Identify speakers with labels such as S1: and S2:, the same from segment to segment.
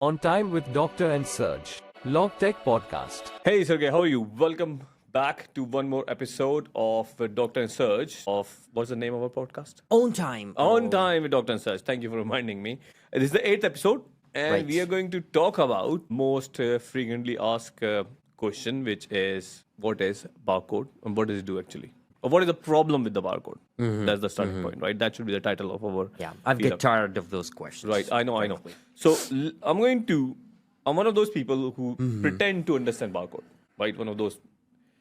S1: On Time with Doctor and Serge, Logtech podcast.
S2: Hey Serge, how are you? Welcome back to one more episode of Doctor and Serge of, what's the name of our podcast?
S3: On Time.
S2: On Time with Doctor and Serge. Thank you for reminding me. This is the 8th episode and
S3: Right.
S2: we are going to talk about most frequently asked question, which is what is barcode and what does it do actually? Or what is the problem with the barcode? That's the starting point, right? That should be the title of our
S3: Yeah, I've get tired of those questions.
S2: Right, I know. So I'm one of those people who pretend to understand barcode, right? One of those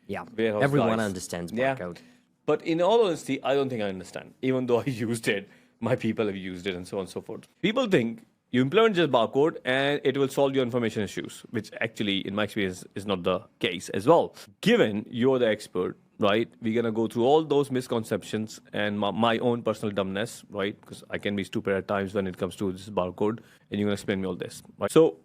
S3: Yeah,
S2: warehouse
S3: everyone
S2: guys.
S3: understands
S2: Yeah.
S3: barcode.
S2: But in all honesty, I don't think I understand. Even though I used it, my people have used it and so on and so forth. People think you implement just barcode and it will solve your information issues, which actually, in my experience, is not the case as well. Given you're the expert, right, we're going to go through all those misconceptions and my own personal dumbness, right, because I can be stupid at times when it comes to this barcode, and you're going to explain me all this. Right? So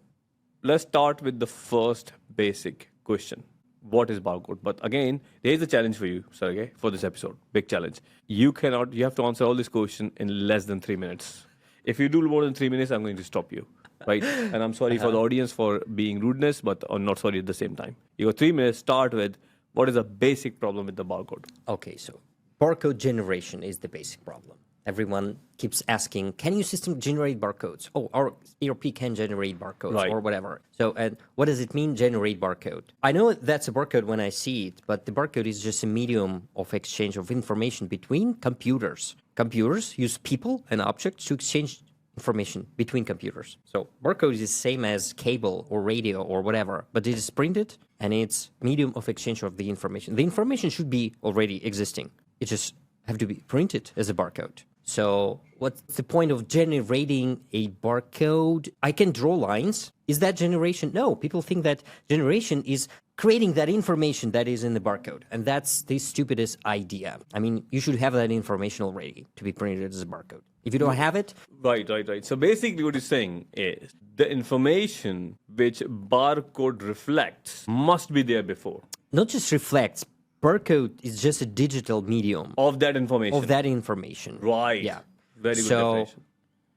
S2: let's start with the first basic question. What is barcode? But again, there is a challenge for you, Sergey, for this episode. Big challenge. You have to answer all this question in less than 3 minutes. If you do more than 3 minutes, I'm going to stop you, right? And I'm sorry for the audience for being rudeness, but I'm not sorry at the same time. You got 3 minutes. Start with what is the basic problem with the barcode?
S3: Okay, so barcode generation is the basic problem. Everyone keeps asking, can your system generate barcodes? Oh, our ERP can generate barcodes
S2: Right.
S3: or whatever. So, and what does it mean, generate barcode? I know that's a barcode when I see it, but the barcode is just a medium of exchange of information between computers. Computers use people and objects to exchange information between computers. So barcode is the same as cable or radio or whatever, but it is printed and it's medium of exchange of the information. The information should be already existing. It just have to be printed as a barcode. So what's the point of generating a barcode? I can draw lines. Is that generation? No, people think that generation is creating that information that is in the barcode. And that's the stupidest idea. I mean, you should have that information already to be printed as a barcode. If you don't have it,
S2: Right. So basically what you're saying is the information which barcode reflects must be there before.
S3: not just reflects, barcode is just a digital medium
S2: Of that information.
S3: of that information.
S2: Right.
S3: Yeah.
S2: Very good
S3: So
S2: definition.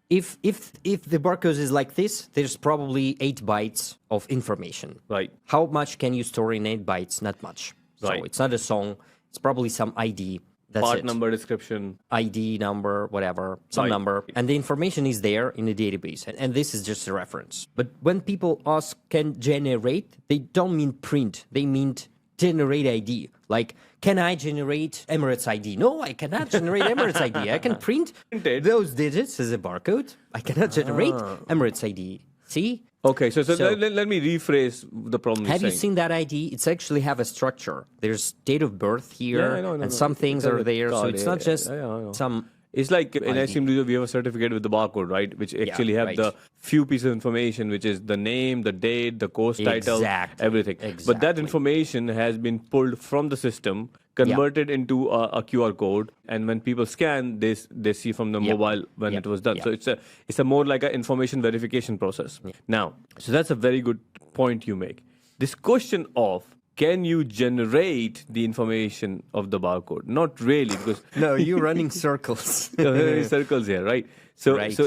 S3: if the barcode is like this, there's probably 8 bytes of information.
S2: Right.
S3: How much can you store in 8 bytes? Not much.
S2: Right.
S3: So it's not a song. It's probably some ID. That's
S2: Part
S3: it.
S2: number, description.
S3: ID number, whatever, some
S2: Right.
S3: number. And the information is there in the database. And this is just a reference. But when people ask can generate, they don't mean print. They mean generate ID. Like, can I generate Emirates ID? No, I cannot generate Emirates ID. I can print those digits as a barcode. I cannot generate Emirates ID. See?
S2: Okay, so,
S3: So-
S2: let me rephrase the problem
S3: Have
S2: you're
S3: you
S2: saying.
S3: seen that ID? It's actually have a structure. There's date of birth here,
S2: Yeah, I know.
S3: and some things
S2: It's a
S3: are there. So
S2: card,
S3: it's
S2: yeah,
S3: not just
S2: I know.
S3: some.
S2: It's like in
S3: ID.
S2: SCMDOJO, we have a certificate with the barcode, right? Which actually have
S3: right.
S2: the few pieces of information, which is the name, the date, the course title,
S3: Exactly,
S2: everything. But that
S3: exactly.
S2: information has been pulled from the system, converted into a QR code, and when people scan, they see from the mobile when
S3: Yep.
S2: it was done.
S3: Yep.
S2: So it's a more like an information verification process. Now, so that's a very good point you make. This question of can you generate the information of the barcode? Not really, because
S3: No, you're running circles.
S2: there are many circles here, right? So,
S3: Right.
S2: so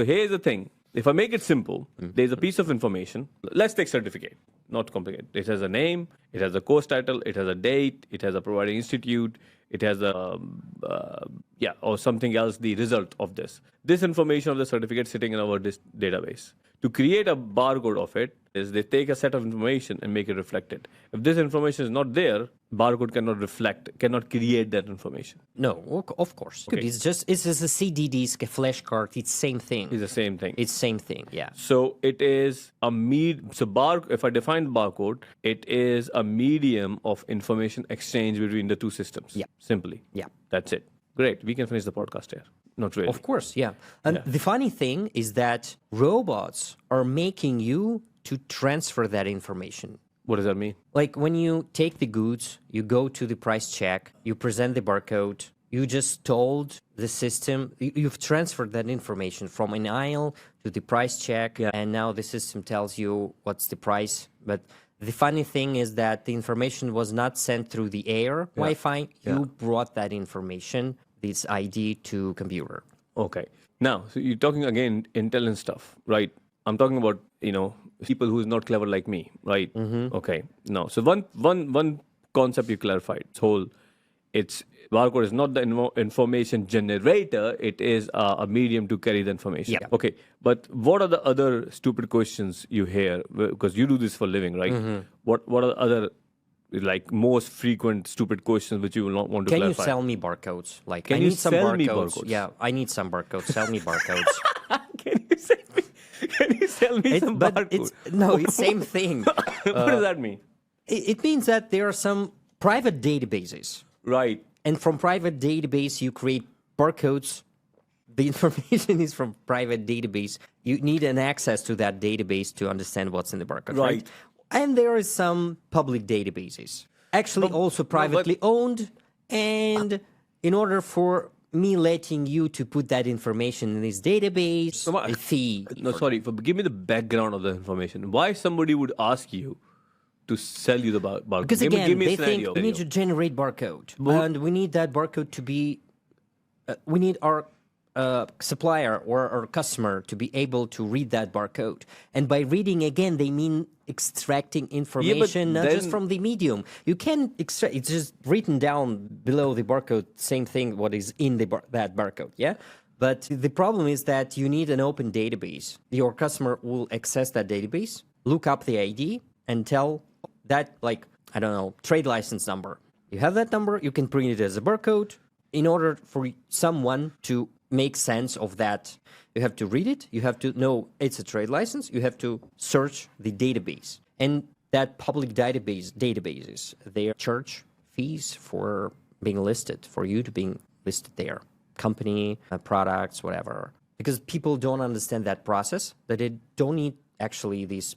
S2: here's the thing. If I make it simple, there's a piece of information. Let's take certificate. Not complicated. It has a name. It has a course title. It has a date. It has a providing institute. It has a or something else. The result of this. This information of the certificate sitting in our database. To create a barcode of it is they take a set of information and make it reflected. If this information is not there, barcode cannot create that information.
S3: No, of course.
S2: Okay.
S3: It's just a CD disk, a flash card. It's same thing.
S2: It's the same thing.
S3: It's same thing. Yeah.
S2: So it is if I define barcode, it is a medium of information exchange between the two systems.
S3: Yeah.
S2: Simply.
S3: Yeah.
S2: That's it. Great. We can finish the podcast here. Not really.
S3: Of course, yeah. And the funny thing is that robots are making you to transfer that information.
S2: What does that mean?
S3: Like when you take the goods, you go to the price check, you present the barcode, you just told the system, you've transferred that information from an aisle to the price check, and now the system tells you what's the price. But the funny thing is that the information was not sent through the air Wi-Fi. You brought that information, this ID, to computer.
S2: Okay. Now, so you're talking again intel and stuff, right? I'm talking about people who is not clever like me, right? Okay. No. So one concept you clarified. It's barcode is not the information generator. It is a medium to carry the information.
S3: Yeah.
S2: Okay. But what are the other stupid questions you hear? Because you do this for a living, right? What are the other most frequent stupid questions which you will not want to clarify?
S3: Can you sell me barcodes?
S2: Can
S3: I
S2: you
S3: need some
S2: sell me
S3: barcodes.
S2: barcodes?
S3: Yeah, I need some barcodes. Sell me barcodes.
S2: Can you sell me some barcodes?
S3: It's same thing.
S2: What does that mean?
S3: It means that there are some private databases.
S2: Right.
S3: And from private database, you create barcodes. The information is from private database. You need an access to that database to understand what's in the barcode, right? And there is some public databases, actually also privately owned. And in order for me letting you to put that information in this database, a fee.
S2: Give me the background of the information. Why somebody would ask you to sell you the barcode?
S3: Because again, they think we need to generate barcode. And we need that barcode to be, we need our supplier or our customer to be able to read that barcode. And by reading, again, they mean extracting information, not just from the medium. You can extract, it's just written down below the barcode, same thing what is in that barcode, yeah? But the problem is that you need an open database. Your customer will access that database, look up the ID, and tell that, I don't know, trade license number. You have that number, you can print it as a barcode. In order for someone to make sense of that, you have to read it, you have to know it's a trade license, you have to search the database. And that public databases, they charge fees for being listed, for you to being listed there. Company, products, whatever. Because people don't understand that process, that they don't need actually these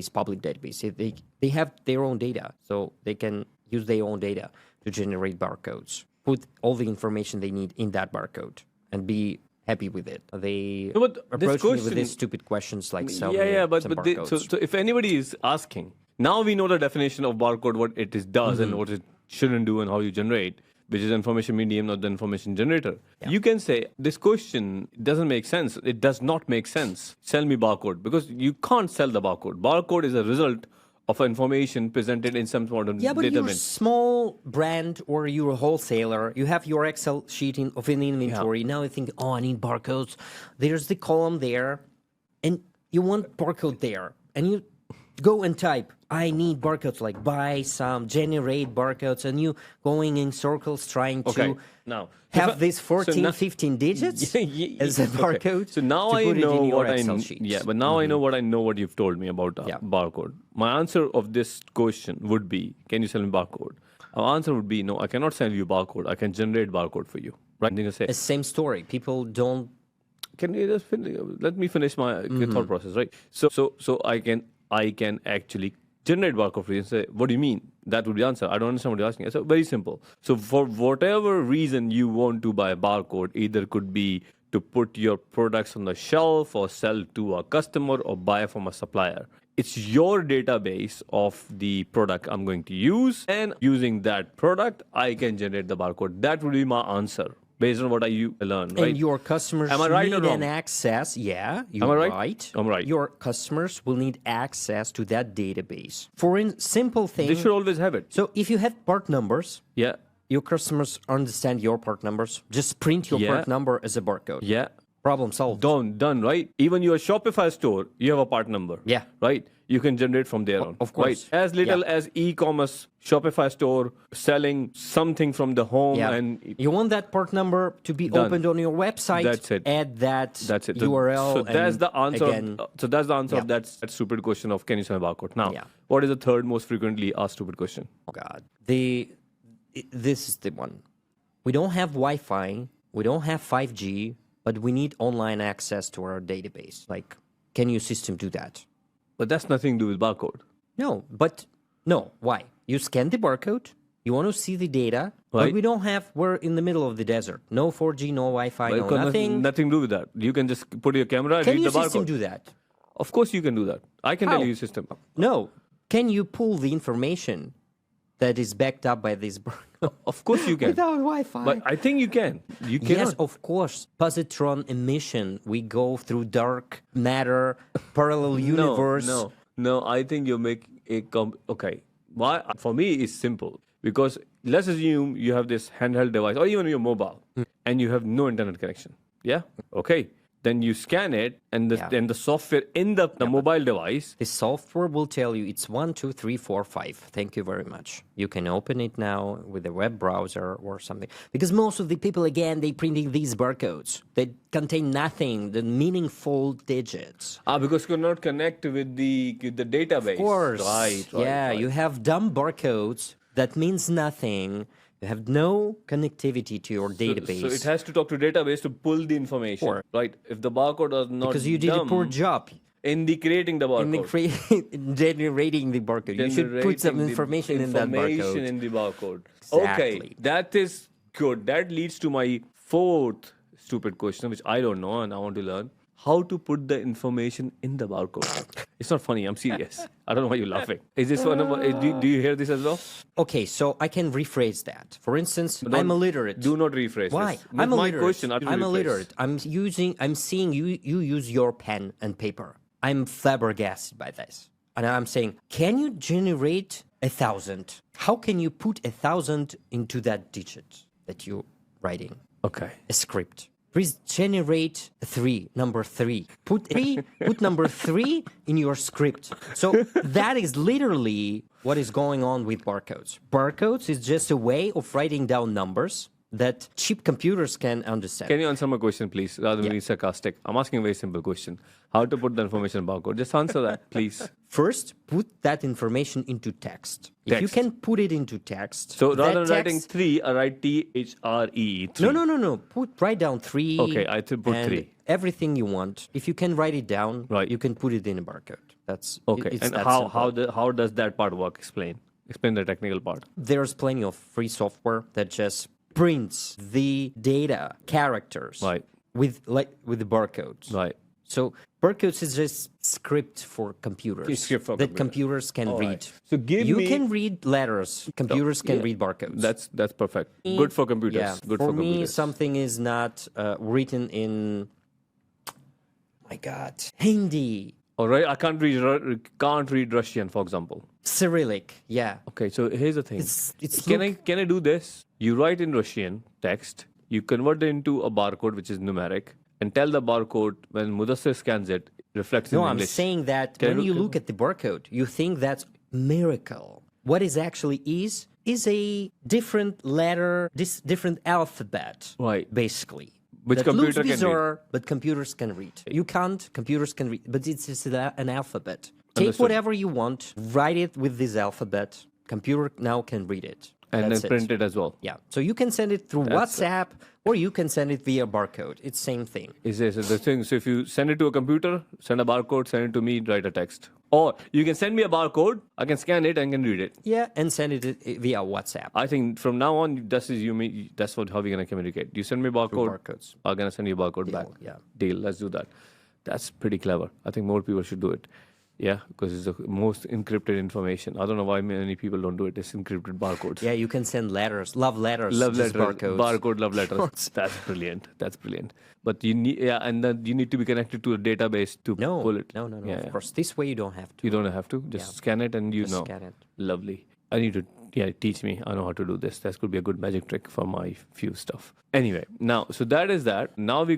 S3: public database. They have their own data, so they can use their own data to generate barcodes, put all the information they need in that barcode, and be happy with it. They approach me with these stupid questions like sell me some barcodes.
S2: So if anybody is asking, now we know the definition of barcode, what it does and what it shouldn't do and how you generate, which is information medium, not the information generator. Yeah. You can say, this question doesn't make sense. It does not make sense. Sell me barcode. Because you can't sell the barcode. Barcode is a result of information presented in some sort of
S3: but you're a small brand or you're a wholesaler. You have your Excel sheet of an inventory. Now you think, I need barcodes. There's the column there. And you want barcode there. And you go and type, I need barcodes, buy some, generate barcodes, and you going in circles trying to have these 14, 15 digits as a barcode.
S2: So now I know what I know. Yeah, but now I know what you've told me about barcode. My answer of this question would be, can you sell me barcode? Our answer would be, no, I cannot sell you barcode. I can generate barcode for you. Right?
S3: It's the same story. People don't...
S2: Can you just let me finish my thought process, right? So I can actually generate barcode for you and say, what do you mean? That would be the answer. I don't understand what you're asking. It's very simple. So for whatever reason you want to buy a barcode, either could be to put your products on the shelf or sell to a customer or buy from a supplier. It's your database of the product I'm going to use, and using that product, I can generate the barcode. That would be my answer. Based on what I learned, right?
S3: And your customers need an access. Yeah, you're right.
S2: I'm right.
S3: Your customers will need access to that database. For simple things.
S2: They should always have it.
S3: So if you have part numbers, your customers understand your part numbers. Just print your part number as a barcode.
S2: Yeah.
S3: Problem solved.
S2: Done, right? Even your Shopify store, you have a part number.
S3: Yeah.
S2: Right? You can generate from there on.
S3: Of course.
S2: Right? As little as e-commerce, Shopify store, selling something from the home. And
S3: you want that part number to be opened on your website.
S2: That's it.
S3: Add that URL.
S2: So that's the answer.
S3: Again,
S2: that's the answer of that stupid question of can you sell a barcode? Now, what is the third most frequently asked stupid question?
S3: Oh, God. This is the one. We don't have Wi-Fi. We don't have 5G. But we need online access to our database. Can your system do that?
S2: But that's nothing to do with barcode.
S3: No, why? You scan the barcode, you want to see the data, but we're in the middle of the desert. No 4G, no Wi-Fi, no nothing.
S2: Nothing to do with that. You can just put your camera and read the barcode.
S3: Can your system do that?
S2: Of course you can do that. I can tell you system.
S3: No. Can you pull the information that is backed up by this barcode.
S2: Of course you can.
S3: Without Wi-Fi.
S2: But I think you can. You cannot.
S3: Yes, of course. Positron emission. We go through dark matter, parallel universe.
S2: No. I think you make a okay. Why? For me, it's simple because let's assume you have this handheld device or even your mobile, and you have no internet connection. Yeah. Okay. Then you scan it, and then the software in the mobile device.
S3: The software will tell you it's 1, 2, 3, 4, 5. Thank you very much. You can open it now with a web browser or something. Because most of the people, again, they printing these barcodes. They contain nothing, the meaningful digits.
S2: Because you cannot connect with the database.
S3: Of course.
S2: Right.
S3: You have dumb barcodes that means nothing. You have no connectivity to your database.
S2: So it has to talk to database to pull the information, right? If the barcode is not
S3: because you did a poor job
S2: in the creating the barcode,
S3: in generating the barcode. You should put some information in that barcode.
S2: Information in the barcode.
S3: Exactly.
S2: Okay, that is good. That leads to my fourth stupid question, which I don't know and I want to learn. How to put the information in the barcode. It's not funny, I'm serious. I don't know why you're laughing. Is this one of, do you hear this as well?
S3: Okay, so I can rephrase that. For instance, I'm illiterate.
S2: Do not rephrase
S3: Why?
S2: this.
S3: I'm
S2: my
S3: illiterate.
S2: question.
S3: I'm illiterate. I'm seeing you use your pen and paper. I'm flabbergasted by this. And I'm saying, can you generate 1,000? How can you put 1,000 into that digit that you're writing?
S2: Okay.
S3: A script. Please generate number 3. Put number 3 in your script. So that is literally what is going on with barcodes. Barcodes is just a way of writing down numbers that cheap computers can understand.
S2: Can you answer my question, please, rather than being sarcastic? I'm asking a very simple question. How to put the information in barcode? Just answer that, please.
S3: First, put that information into text. If you can put it into text.
S2: So rather than writing 3, I write THRE. 3.
S3: No. Write down 3.
S2: Okay, I put 3.
S3: Everything you want. If you can write it down,
S2: right,
S3: you can put it in a barcode. That's
S2: okay. And how does that part work? Explain the technical part.
S3: There's plenty of free software that just prints the data characters with the barcodes.
S2: Right.
S3: So barcodes is just script for computers computers can read.
S2: So
S3: you can read letters. Computers can read barcodes.
S2: That's perfect. Good for computers.
S3: Yeah.
S2: Good
S3: for
S2: for
S3: me,
S2: computers.
S3: something is not written in. My God, Hindi.
S2: All right, I can't read Russian, for example.
S3: Cyrillic, yeah.
S2: Okay, so here's the thing. Can I do this? You write in Russian text, you convert it into a barcode which is numeric, and tell the barcode when Mudassir scans it, reflects in English.
S3: No, I'm saying that when you look at the barcode, you think that's miracle. What it actually is a different letter, different alphabet,
S2: right?
S3: Basically.
S2: Which computer can read?
S3: But computers can read. You can't, computers can read, but it's just an alphabet. Take
S2: Understood.
S3: whatever you want, write it with this alphabet, computer now can read it.
S2: And
S3: That's
S2: then print it as well.
S3: Yeah, so you can send it through WhatsApp, or you can send it via barcode. It's same thing.
S2: Is this the thing? So if you send it to a computer, send a barcode, send it to me, write a text. Or you can send me a barcode, I can scan it and can read it.
S3: Yeah, and send it via WhatsApp.
S2: I think from now on, that's how we're gonna communicate. You send me
S3: barcodes.
S2: I'm gonna send you a barcode back.
S3: Yeah.
S2: Deal. Let's do that. That's pretty clever. I think more people should do it. Yeah, because it's the most encrypted information. I don't know why many people don't do it. It's encrypted barcodes.
S3: Yeah, you can send letters, love letters,
S2: barcodes.
S3: barcodes.
S2: Love letters. That's brilliant. That's brilliant. But you need, and then you need to be connected to a database to pull it.
S3: No. Of course, this way you don't have to.
S2: You don't have to. Just scan it and
S3: Just scan it.
S2: Lovely. I need to, teach me. I know how to do this. That could be a good magic trick for my few stuff. Anyway, now, so that is that. Now we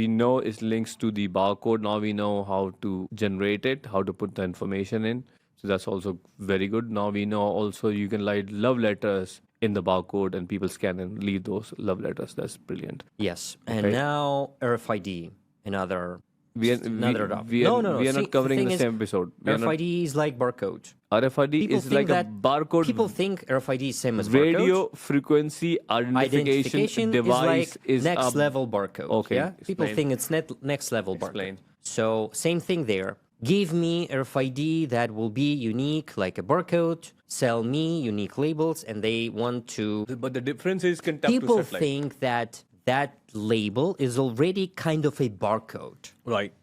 S2: know it links to the barcode. Now we know how to generate it, how to put the information in. So that's also very good. Now we know also you can write love letters in the barcode and people scan and leave those love letters. That's brilliant.
S3: Yes. And now RFID, another...
S2: We are not covering the same episode.
S3: RFID is like barcode.
S2: RFID is like a barcode.
S3: People think RFID is same as
S2: radio
S3: barcode.
S2: frequency identification device
S3: is like next level barcode.
S2: Okay.
S3: Yeah? People think it's next level barcode. So same thing there. Give me RFID that will be unique like a barcode. Sell me unique labels, and they want to.
S2: But the difference is
S3: people think that label is already kind of a barcode.
S2: Right.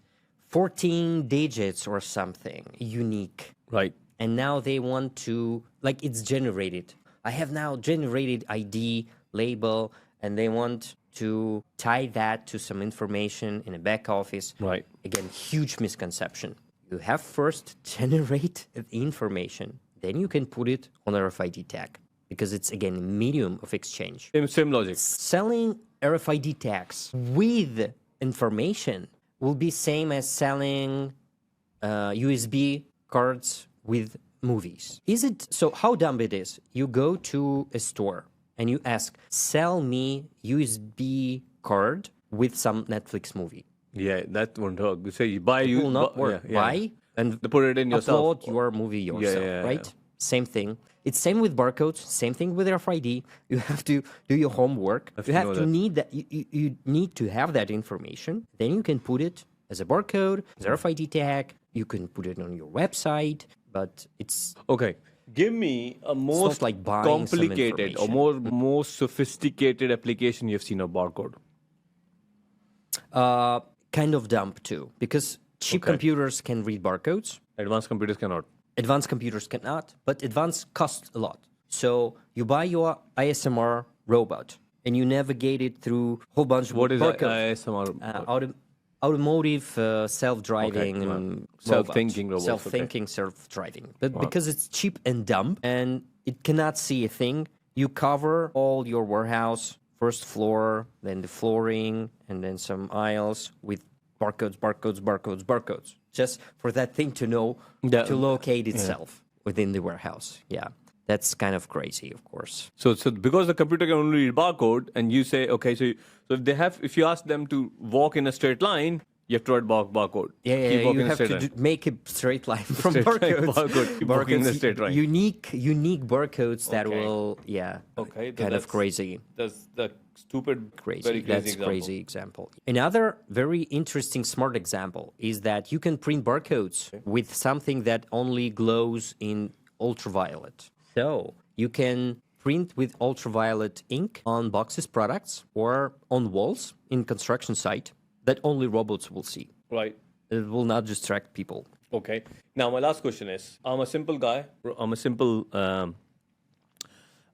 S3: 14 digits or something unique.
S2: Right.
S3: and now they want to, like, it's generated. I have now generated ID label, and they want to tie that to some information in a back office.
S2: Right.
S3: Again, huge misconception. You have first generate the information, then you can put it on RFID tag, because it's, again, a medium of exchange.
S2: Same logic.
S3: Selling RFID tags with information will be same as selling USB cards with movies. Is it so? How dumb it is? You go to a store and you ask, "Sell me USB card with some Netflix movie."
S2: Yeah, that won't work. You say you buy you
S3: It will not work. Buy and
S2: they put it in yourself.
S3: upload your movie yourself, right?
S2: Yeah.
S3: Same thing. It's same with barcodes. Same thing with RFID. You have to do your homework. You have to need that. You need to have that information. Then you can put it as a barcode, as an RFID tag. You can put it on your website. But it's
S2: okay. Give me a most
S3: like buying some
S2: complicated or more sophisticated application you've seen of barcode.
S3: Kind of dumb too, because cheap computers can read barcodes.
S2: Advanced computers cannot.
S3: Advanced computers cannot, but advanced costs a lot. So you buy your ISMR robot and you navigate it through a whole bunch of barcodes.
S2: What is ISMR?
S3: Automotive self-driving
S2: self-thinking robots.
S3: Self-thinking self-driving. But because it's cheap and dumb and it cannot see a thing, you cover all your warehouse, first floor, then the flooring, and then some aisles with barcodes, just for that thing to know, to locate itself within the warehouse. Yeah. That's kind of crazy, of course.
S2: So because the computer can only read barcode, and you say, okay, so if you ask them to walk in a straight line, you have to write barcode.
S3: Yeah, you have to make a straight line from barcodes.
S2: Keep walking in a straight line.
S3: Unique barcodes that will, kind of crazy.
S2: That's the stupid,
S3: crazy.
S2: Very crazy
S3: That's
S2: example.
S3: Crazy example. Another very interesting, smart example is that you can print barcodes with something that only glows in ultraviolet. So you can print with ultraviolet ink on boxes, products, or on walls in construction site that only robots will see.
S2: Right.
S3: It will not distract people.
S2: Okay. Now, my last question is, I'm a simple guy. I'm a simple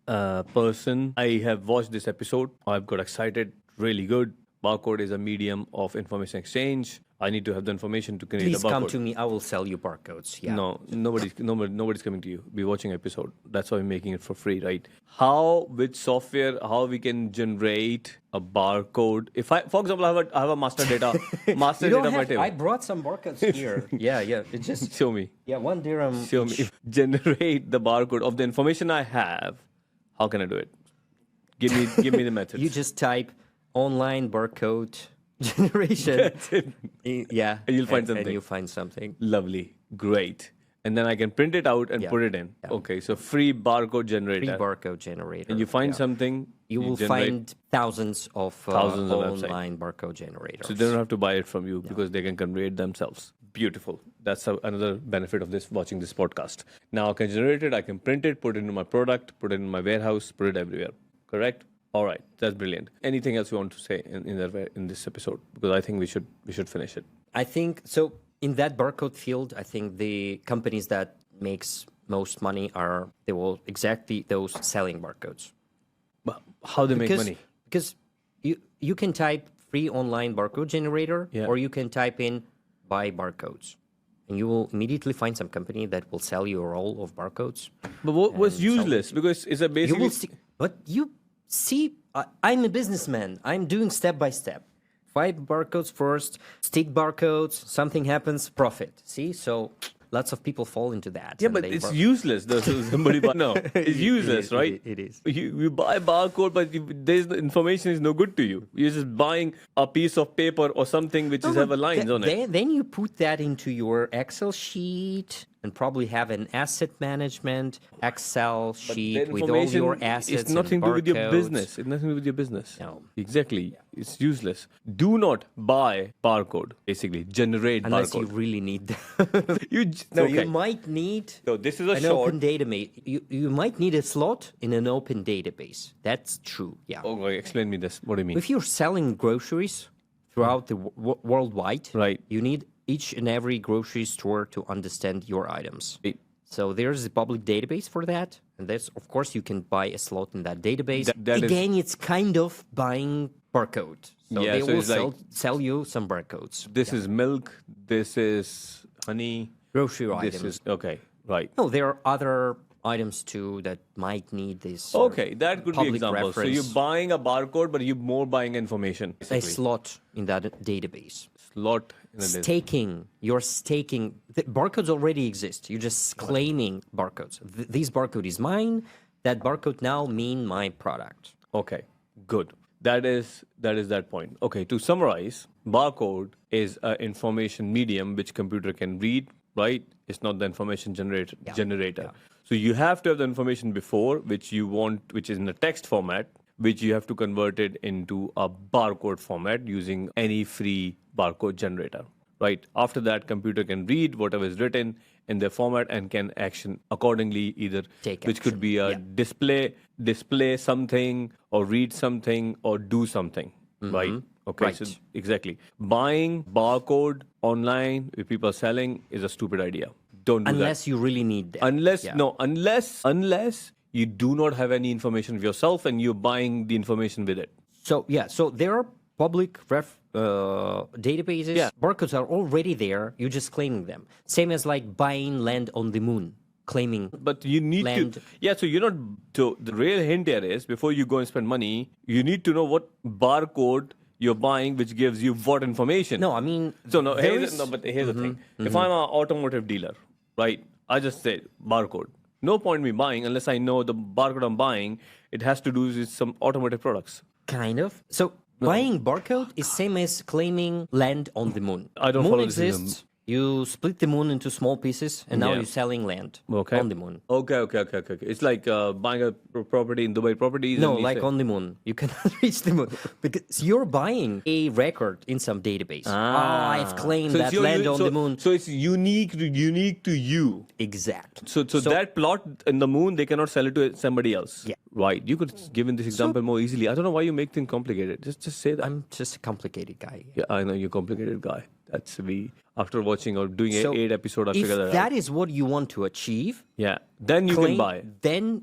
S2: person. I have watched this episode. I've got excited. Really good. Barcode is a medium of information exchange. I need to have the information to create a barcode.
S3: Please come to me. I will sell you barcodes. Yeah.
S2: No, nobody's coming to you. Be watching episode. That's why I'm making it for free, right? With software, how we can generate a barcode? If for example, I have a master data, my table.
S3: I brought some barcodes here. yeah. It just
S2: show me.
S3: Yeah, 1 dirham.
S2: Show me. Generate the barcode of the information I have. How can I do it? Give me the methods.
S3: You just type online barcode generation.
S2: That's it.
S3: Yeah.
S2: And you'll find something.
S3: And you'll find something.
S2: Lovely. Great. And then I can print it out and put it in. Yeah. Okay, so free barcode generator.
S3: Free barcode generator.
S2: And you find something.
S3: You will find thousands of online barcode generators.
S2: So they don't have to buy it from you because they can create themselves. Beautiful. That's another benefit of watching this podcast. Now I can generate it, I can print it, put it into my product, put it in my warehouse, put it everywhere. Correct? All right, that's brilliant. Anything else you want to say in this episode? Because I think we should finish it.
S3: I think so. In that barcode field, I think the companies that makes most money are those selling barcodes.
S2: But how they make money?
S3: Because you can type free online barcode generator, or you can type in buy barcodes, and you will immediately find some company that will sell you a roll of barcodes.
S2: But what was useless because it's a basic.
S3: You will see, but you. See, I'm a businessman. I'm doing step by step. 5 barcodes first, stick barcodes, something happens, profit. See, so lots of people fall into that.
S2: Yeah, but it's useless. No, it's useless, right?
S3: It is.
S2: You buy barcode, but the information is no good to you. You're just buying a piece of paper or something which have a lines on it.
S3: Then you put that into your Excel sheet and probably have an asset management Excel sheet with all your assets.
S2: It's nothing to do with your business. It's nothing to do with your business.
S3: No.
S2: Exactly. Yeah. It's useless. Do not buy barcode. Basically, generate
S3: unless
S2: barcode.
S3: You really need that. You might need
S2: this is
S3: an open database. You might need a slot in an open database. That's true. Yeah.
S2: Okay, explain me this. What do you mean?
S3: If you're selling groceries throughout the worldwide,
S2: right?
S3: You need each and every grocery store to understand your items. So there's a public database for that, and that's, of course, you can buy a slot in that database.
S2: That
S3: Again, it's kind of buying barcode. So
S2: Yeah,
S3: they
S2: so
S3: will
S2: it's like-
S3: sell you some barcodes.
S2: This is milk. This is honey.
S3: Grocery
S2: This
S3: items.
S2: is okay. Right.
S3: No, there are other items too that might need this.
S2: Okay, that could be
S3: public
S2: example. So
S3: reference.
S2: you're buying a barcode, but you're more buying information.
S3: A
S2: Basically.
S3: slot in that database.
S2: Slot in the
S3: Staking. You're staking. The barcodes already exist. You're just claiming barcodes. This barcode is mine. That barcode now mean my product.
S2: Okay, good. That is that point. Okay, to summarize, barcode is an information medium which computer can read, right? It's not the information generator. So you have to have the information before, which you want, which is in a text format, which you have to convert it into a barcode format using any free barcode generator, right? After that, computer can read whatever is written in their format and can action accordingly, either
S3: Take
S2: which could
S3: action,
S2: be a
S3: yeah.
S2: display something or read something or do something, right? Okay,
S3: Right.
S2: so exactly. Buying barcode online with people selling is a stupid idea. Don't do
S3: Unless you really need that.
S2: that. Unless you do not have any information of yourself and you're buying the information with it.
S3: So there are public databases.
S2: Yeah.
S3: Barcodes are already there. You're just claiming them. Same as like buying land on the moon, claiming.
S2: But you need
S3: Land.
S2: to, so you're not, so the real hint here is before you go and spend money, you need to know what barcode you're buying, which gives you what information.
S3: No, I mean.
S2: So no,
S3: there
S2: here's
S3: is-
S2: the thing. If I'm an automotive dealer, right, I just say barcode. No point me buying unless I know the barcode I'm buying, it has to do with some automotive products.
S3: Kind of. So buying barcode is same as claiming land on the moon.
S2: I don't
S3: moon
S2: follow this system.
S3: exists. You split the moon into small pieces, and now
S2: Yeah.
S3: you're selling land
S2: Okay.
S3: on the moon.
S2: Okay. It's like buying a property in Dubai Properties.
S3: No,
S2: and you
S3: like
S2: say-
S3: on the moon. You cannot reach the moon because you're buying a record in some database. I've claimed
S2: So it's
S3: that
S2: your-
S3: land on
S2: so-
S3: the moon.
S2: So it's unique to you.
S3: Exact.
S2: So that plot in the moon, they cannot sell it to somebody else.
S3: Yeah.
S2: Right. You could give in this example more easily. I don't know why you make things complicated. Just say that.
S3: I'm just a complicated guy.
S2: Yeah, I know you're a complicated guy. That's me. After watching or doing
S3: So
S2: 8 episodes, I
S3: if
S2: figured that
S3: that
S2: out.
S3: is what you want to achieve,
S2: Yeah. Then you
S3: claim,
S2: can buy.
S3: Then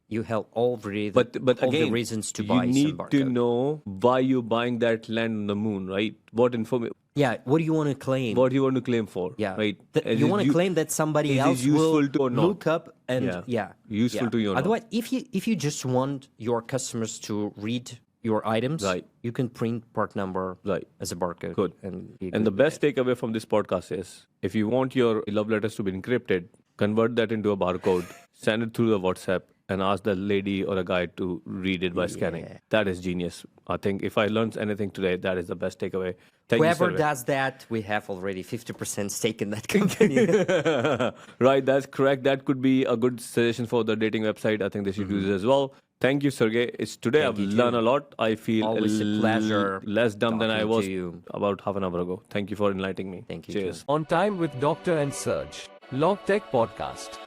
S3: you have all the
S2: But
S3: all
S2: again,
S3: the reasons to
S2: you
S3: buy
S2: need
S3: some barcode.
S2: to know why you're buying that land on the moon, right? What information?
S3: Yeah, what do you want to claim?
S2: What do you want to claim for?
S3: Yeah,
S2: Right.
S3: You want to claim that somebody
S2: is it
S3: else
S2: useful
S3: will
S2: to or not?
S3: look up and
S2: Useful to you or not?
S3: Otherwise, if you just want your customers to read your items,
S2: Right.
S3: you can print part number
S2: Right.
S3: as a barcode.
S2: Good.
S3: And be
S2: And
S3: good
S2: the
S3: with
S2: best takeaway from this podcast is if you want your love letters to be encrypted, convert that into a barcode, send it through the WhatsApp, and ask the lady or a guy to read it by scanning. That is genius. I think if I learned anything today, that is the best takeaway. Thank
S3: Whoever
S2: you, Serge.
S3: does that, we have already 50% stake in that company.
S2: Right, that's correct. That could be a good suggestion for the dating website. I think they should do this as well. Thank you, Sergey. It's today
S3: Thank
S2: I've
S3: you,
S2: learned
S3: too.
S2: a lot. I feel
S3: Always a pleasure
S2: less dumb than I
S3: talking to
S2: was
S3: you.
S2: about half an hour ago. Thank you for enlightening me.
S3: Thank you,
S2: Cheers.
S3: too.
S1: On time with Dr. and Serge. Logtech Podcast.